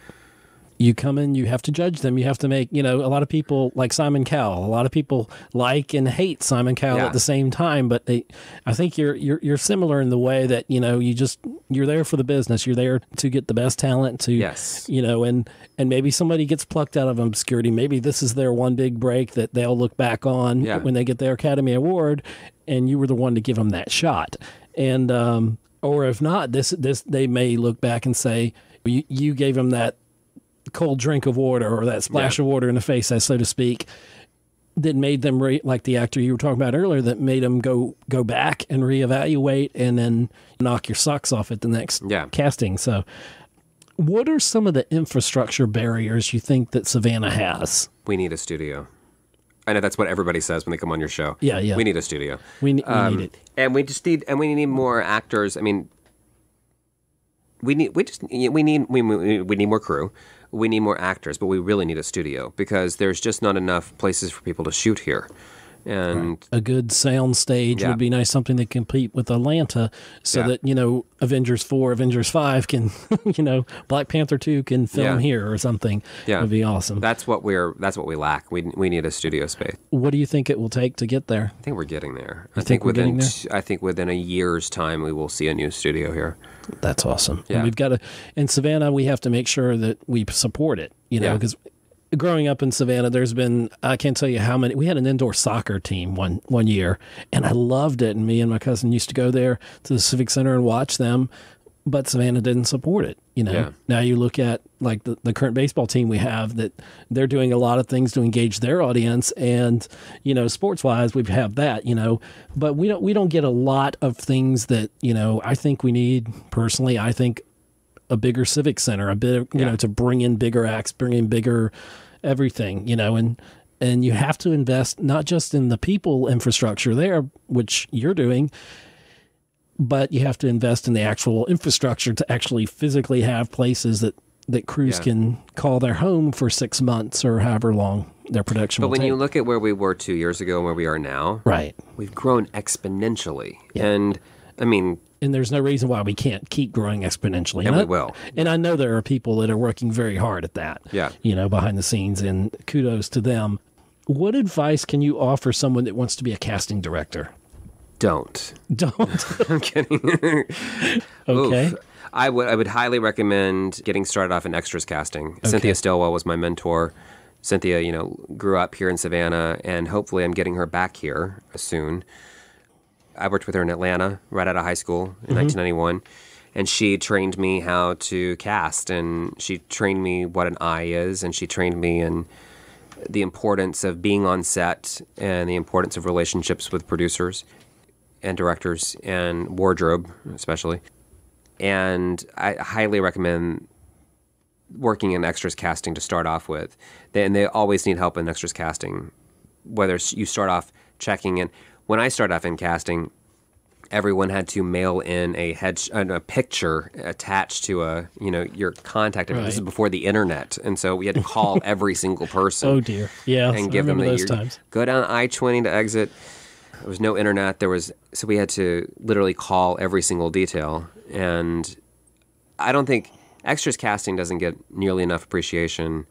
You come in, you have to judge them. You have to make, a lot of people like Simon Cowell. A lot of people like and hate Simon Cowell at the same time. But I think you're similar in the way that, you're there for the business. You're there to get the best talent to, and maybe somebody gets plucked out of obscurity. Maybe this is their one big break that they'll look back on when they get their Academy Award, and you were the one to give them that shot. And, or if not, they may look back and say, you gave them that cold drink of water, or that splash of water in the face, so to speak, that made them like the actor you were talking about earlier, that made them go back and reevaluate and then knock your socks off at the next casting. So what are some of the infrastructure barriers you think that Savannah has? We need a studio. I know that's what everybody says when they come on your show. Yeah. We need a studio. We need it. And we need more actors. I mean, we need more crew. We need more actors, but we really need a studio, because there's just not enough places for people to shoot here. And a good sound stage would be nice, something that compete with Atlanta, so that, Avengers 4, Avengers 5 can, Black Panther 2 can film here or something. Yeah. Would be awesome. That's what we lack. We need a studio space. What do you think it will take to get there? I think we're getting there. I think within a year's time we will see a new studio here. That's awesome. Yeah. And we've got to, in Savannah, we have to make sure that we support it, because growing up in Savannah, there's been, I can't tell you how many, we had an indoor soccer team one year, and I loved it. And me and my cousin used to go there to the Civic Center and watch them, but Savannah didn't support it. Now you look at like the current baseball team we have, that they're doing a lot of things to engage their audience, and sports wise we have that, but we don't get a lot of things that I think we need. Personally, I think a bigger Civic Center, a bit to bring in bigger acts, bring in bigger everything, and you have to invest not just in the people infrastructure there, which you're doing, but you have to invest in the actual infrastructure to actually physically have places that crews can call their home for 6 months or however long their production will take. But when you look at where we were 2 years ago and where we are now, right, we've grown exponentially. Yeah. And I mean, and there's no reason why we can't keep growing exponentially. And we will. And I know there are people that are working very hard at that, behind the scenes, and kudos to them. What advice can you offer someone that wants to be a casting director? Don't. I'm kidding. Okay. Oof. I would highly recommend getting started off in extras casting. Okay. Cynthia Stillwell was my mentor. Cynthia, grew up here in Savannah, and hopefully I'm getting her back here soon. I worked with her in Atlanta right out of high school in 1991, and she trained me how to cast, and she trained me what an eye is, and she trained me in the importance of being on set and the importance of relationships with producers and directors and wardrobe especially. And I highly recommend working in extras casting to start off with. And they always need help in extras casting, whether you start off checking in. When I started off in casting, everyone had to mail in a picture attached to your contact. Right. This is before the internet, and so we had to call every single person. Oh dear, yeah, and give them those times. Go down I-20 to exit. There was no internet. So we had to literally call every single detail, and I don't think extras casting doesn't get nearly enough appreciation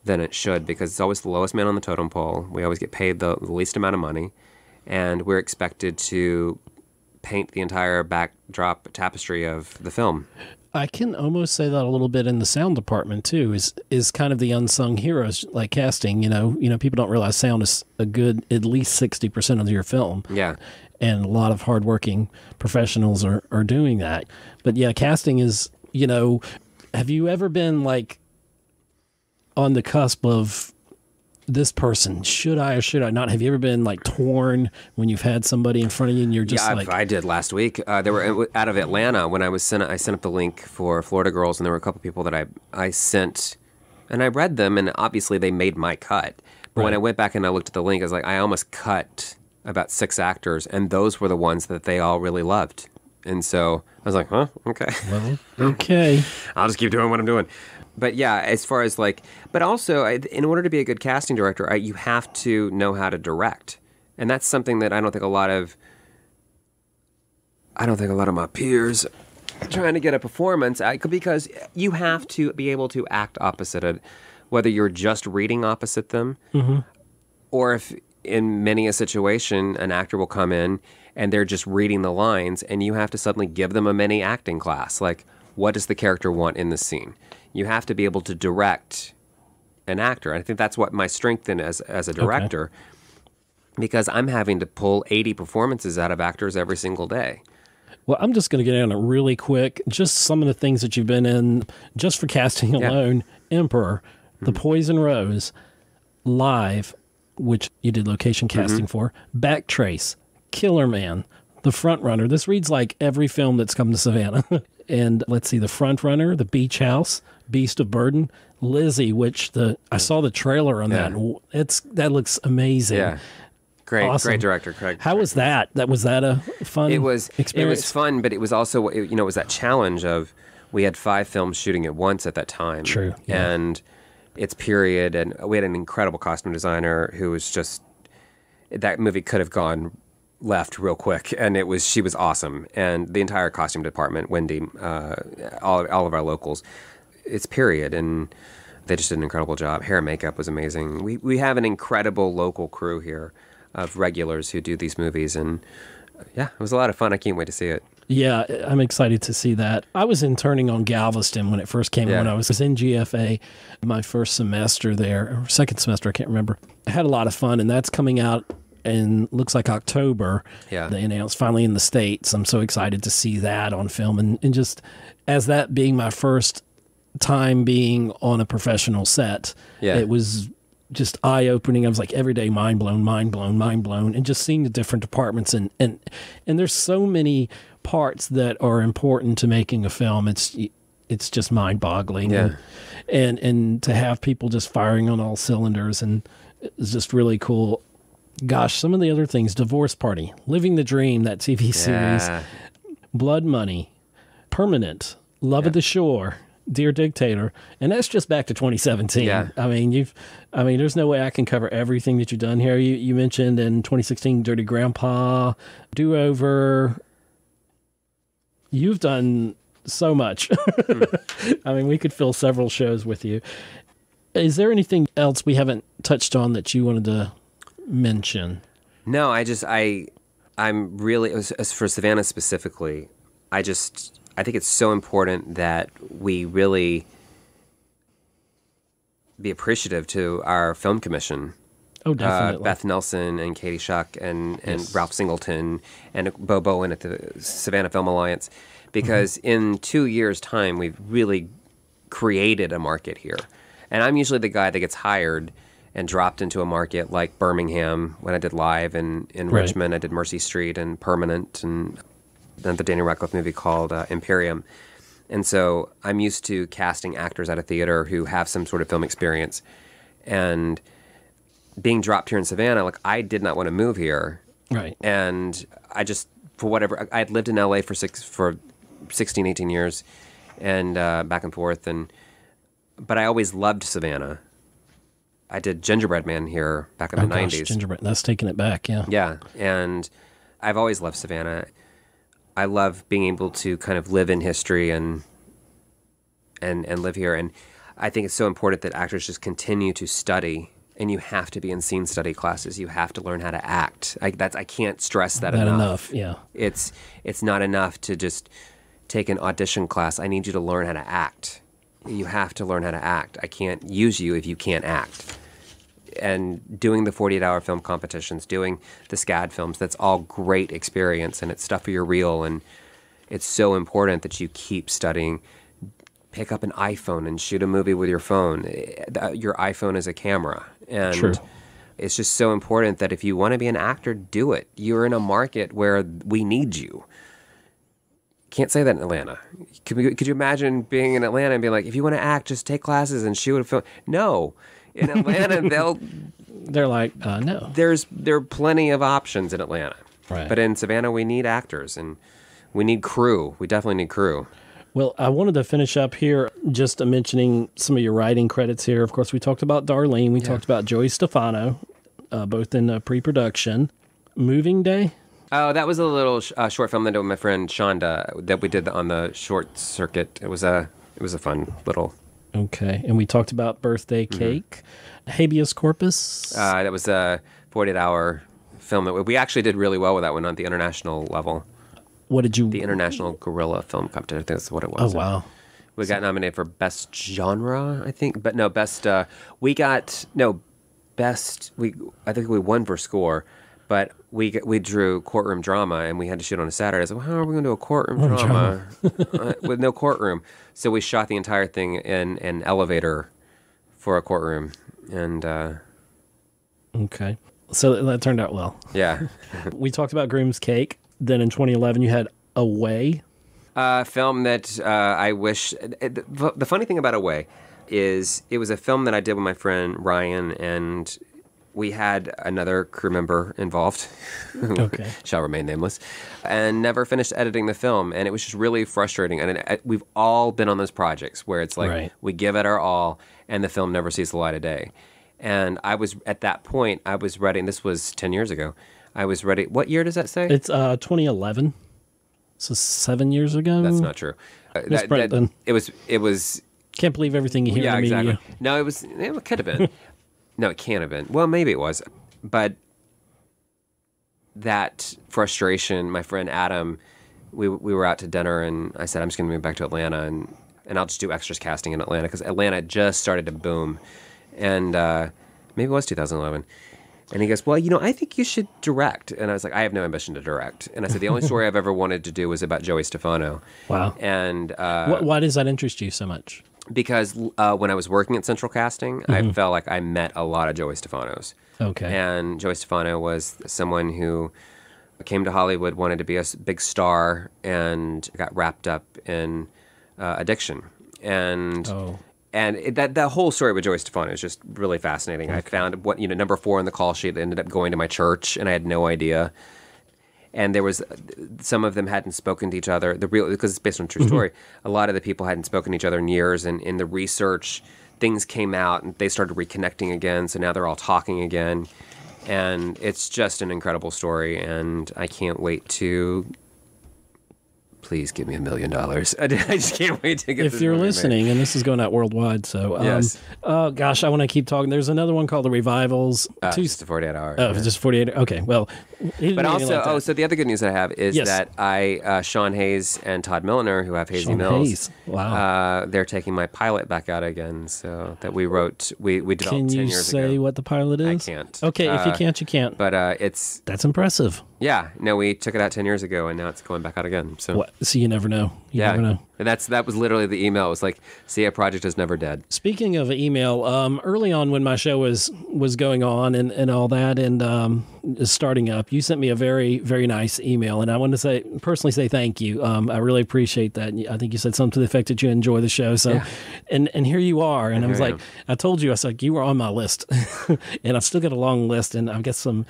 than it should, because it's always the lowest man on the totem pole. We always get paid the least amount of money, and we're expected to paint the entire backdrop tapestry of the film. I can almost say that a little bit in the sound department too. Is kind of the unsung heroes, like casting. People don't realize sound is a good at least 60% of your film. Yeah, and a lot of hardworking professionals are doing that. But yeah, casting is. Have you ever been like on the cusp of this person? Should I or should I not? Have you ever been like torn when you've had somebody in front of you and you're just I did last week. They were out of Atlanta when I sent up the link for Florida Girls, and there were a couple people that I sent, and I read them, and obviously they made my cut. But when I went back and I looked at the link, I was like, I almost cut about 6 actors, and those were the ones that they all really loved. And so I was like, huh, okay. Well, okay. I'll just keep doing what I'm doing. But yeah, as far as but also in order to be a good casting director, you have to know how to direct. And that's something that I don't think a lot of my peers trying to get a performance, because you have to be able to act opposite it, whether you're just reading opposite them, or if in many a situation, an actor will come in and they're just reading the lines and you have to suddenly give them a mini acting class. Like, what does the character want in the scene? You have to be able to direct an actor. And I think that's what my strength in as a director, because I'm having to pull 80 performances out of actors every single day. Well, I'm just going to get in it really quick. Just some of the things that you've been in, just for casting alone: Emperor, The Poison Rose, Live, which you did location casting for, Backtrace, Killer Man, The Front Runner. This reads like every film that's come to Savannah. And let's see, The Front Runner, The Beach House, Beast of Burden, Lizzie, which I saw the trailer on that. That looks amazing. Yeah. Great, awesome. Great director, Craig. How was that? Was that a fun experience? It was fun, but it was also, it was that challenge of, we had 5 films shooting at once at that time. True. Yeah. And it's period, and we had an incredible costume designer who was just, that movie could have gone left real quick, and she was awesome. And the entire costume department, Wendy, all of our locals, it's period, and they just did an incredible job. Hair and makeup was amazing. We have an incredible local crew here of regulars who do these movies, and yeah, it was a lot of fun. I can't wait to see it. Yeah, I'm excited to see that. I was interning on Galveston when it first came when I was in GFA, my first semester there, or second semester, I can't remember. I had a lot of fun, and that's coming out in, looks like October. Yeah. They announced finally in the States. I'm so excited to see that on film, and just as that being my first time being on a professional set, it was just eye-opening. I was like, every day, mind blown, and just seeing the different departments, and there's so many parts that are important to making a film. It's just mind-boggling, and to have people just firing on all cylinders, and it's just really cool. Gosh, some of the other things: Divorce Party, Living the Dream, that TV series, Blood Money, Permanent, Love of the Shore, Dear Dictator, and that's just back to 2017. Yeah. I mean, there's no way I can cover everything that you've done here. You mentioned in 2016, Dirty Grandpa, Do Over. You've done so much. I mean, we could fill several shows with you. Is there anything else we haven't touched on that you wanted to mention? No, I'm really, as for Savannah specifically, I think it's so important that we really be appreciative to our film commission. Oh, definitely. Beth Nelson and Katie Schuck and Ralph Singleton and Bo Bowen at the Savannah Film Alliance, because in 2 years' time, we've really created a market here. And I'm usually the guy that gets hired and dropped into a market like Birmingham when I did Live, and in Richmond I did Mercy Street and Permanent, and then the Danny Radcliffe movie called Imperium. And so I'm used to casting actors at a theater who have some sort of film experience. And being dropped here in Savannah, like, I did not want to move here. Right. And I just, for whatever, I had lived in LA for 16, 18 years, and back and forth. But I always loved Savannah. I did Gingerbread Man here back in the 90s. Gingerbread, that's taking it back, yeah. Yeah, and I've always loved Savannah. I love being able to kind of live in history and live here. And I think it's so important that actors just continue to study And you have to be in scene study classes. You have to learn how to act. I can't stress that Not enough. enough, yeah. It's not enough to just take an audition class. I need you to learn how to act. You have to learn how to act. I can't use you if you can't act. And doing the 48-hour film competitions, doing the SCAD films, that's all great experience, and it's stuff for your reel, and it's so important that you keep studying. Pick up an iPhone and shoot a movie with your phone. Your iPhone is a camera. And True. It's just so important that if you want to be an actor, do it. You're in a market where we need you. Can't say that in Atlanta. Could you imagine being in Atlanta and being like, if you want to act, just take classes and shoot a film? No. In Atlanta, They're like, no. there are plenty of options in Atlanta. Right. But in Savannah, we need actors and we need crew. We definitely need crew. Well, I wanted to finish up here just mentioning some of your writing credits here. Of course, we talked about Darlene. We talked about Joey Stefano, both in pre-production. Moving Day? Oh, that was a little short film that I did with my friend Shonda that we did on the short circuit. It was a fun little... Okay. And we talked about Birthday Cake. Habeas Corpus? That was a 48-hour film that we actually did really well with that one on the international level. What did you... The International Guerrilla Film Competition, I think that's what it Oh, was. wow. We got nominated for Best Genre, I think. But no, Best... I think we won for score, but we drew courtroom drama, and we had to shoot on a Saturday. I said, well, how are we going to do a courtroom drama with no courtroom? So we shot the entire thing in an elevator for a courtroom. And... Okay. So that turned out well. yeah. We talked about Groom's Cake. Then in 2011, you had Away. Film that I wish... The funny thing about Away is it was a film that I did with my friend Ryan, and we had another crew member involved, who shall remain nameless, and never finished editing the film. And it was just really frustrating. And we've all been on those projects where it's like we give it our all, and the film never sees the light of day. And I was, at that point, I was ready, and this was 10 years ago, I was ready. What year does that say? It's 2011. So 7 years ago? That's not true. It was... Can't believe everything you hear in the media. Exactly. No, it could have been. No, it can't have been. Well, maybe it was. But that frustration, my friend Adam, we were out to dinner, and I said, I'm just going to move back to Atlanta, and I'll just do extras casting in Atlanta, because Atlanta just started to boom. And maybe it was 2011. And he goes, well, I think you should direct. And I was like, I have no ambition to direct. And I said, the only story I've ever wanted to do was about Joey Stefano. Wow. And why does that interest you so much? Because when I was working at Central Casting, I felt like I met a lot of Joey Stefanos. Okay. And Joey Stefano was someone who came to Hollywood, wanted to be a big star, and got wrapped up in addiction. And... And that whole story with Joey Stefano is just really fascinating. Okay. I found number 4 on the call sheet that ended up going to my church, and I had no idea. And there was some of them hadn't spoken to each other. Because it's based on a true story. A lot of the people hadn't spoken to each other in years, and in the research, things came out, and they started reconnecting again. So now they're all talking again, and it's just an incredible story. And I can't wait to. Please give me $1 million. I just can't wait to get if this you're movie listening, made. and this is going out worldwide, so yes. Oh gosh, I want to keep talking. There's another one called The Revivals. Just a 48 hour. Oh, just 48. Okay, well, but also, so the other good news that I have is that Sean Hayes and Todd Milliner, who have Hazy Mills, wow, they're taking my pilot back out again. So that we wrote, we developed 10 years ago. Can you say what the pilot is? I can't. Okay, if you can't, you can't. But that's impressive. Yeah, no, we took it out 10 years ago, and now it's going back out again. So, so you never know. You never know. And that was literally the email. It was like, see, a project is never dead. Speaking of email, early on when my show was going on and all that, and starting up, you sent me a very, very nice email, and I want to personally say thank you. I really appreciate that. I think you said something to the effect that you enjoy the show. So, and here you are, and I was like, I told you, I was like, you were on my list, and I've still got a long list, and I've got some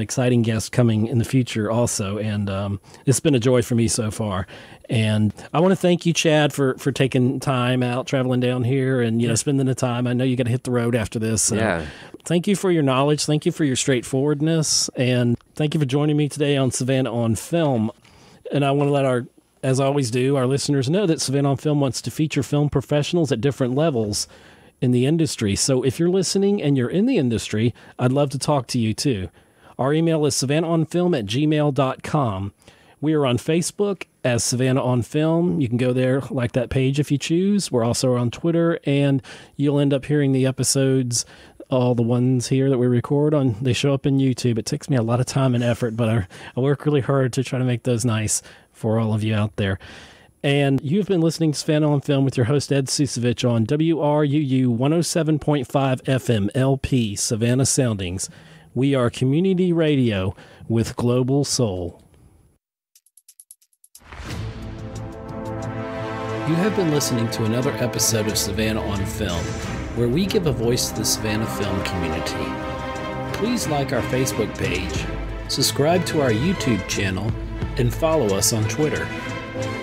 exciting guests coming in the future also, and it's been a joy for me so far. And I want to thank you, Chad, for taking time out, traveling down here, and spending the time. I know you got to hit the road after this. So thank you for your knowledge. Thank you for your straightforwardness, and thank you for joining me today on Savannah on Film. And I want to let as I always do, our listeners know that Savannah on Film wants to feature film professionals at different levels. in the industry. So if you're listening and you're in the industry, I'd love to talk to you too. Our email is savannahonfilm@gmail.com. We are on Facebook as Savannah on Film. You can go there, like that page if you choose. We're also on Twitter, and you'll end up hearing the episodes, all the ones here that we record on. They show up in YouTube. It takes me a lot of time and effort, but I work really hard to try to make those nice for all of you out there. And you've been listening to Savannah on Film with your host, Ed Susevich, on WRUU 107.5 FM LP, Savannah Soundings. We are community radio with global soul. You have been listening to another episode of Savannah on Film, where we give a voice to the Savannah film community. Please like our Facebook page, subscribe to our YouTube channel, and follow us on Twitter.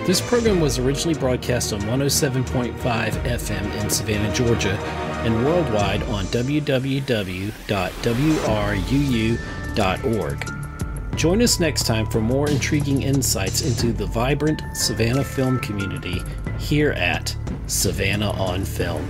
This program was originally broadcast on 107.5 FM in Savannah, Georgia, and worldwide on www.wruu.org. Join us next time for more intriguing insights into the vibrant Savannah film community here at Savannah on Film.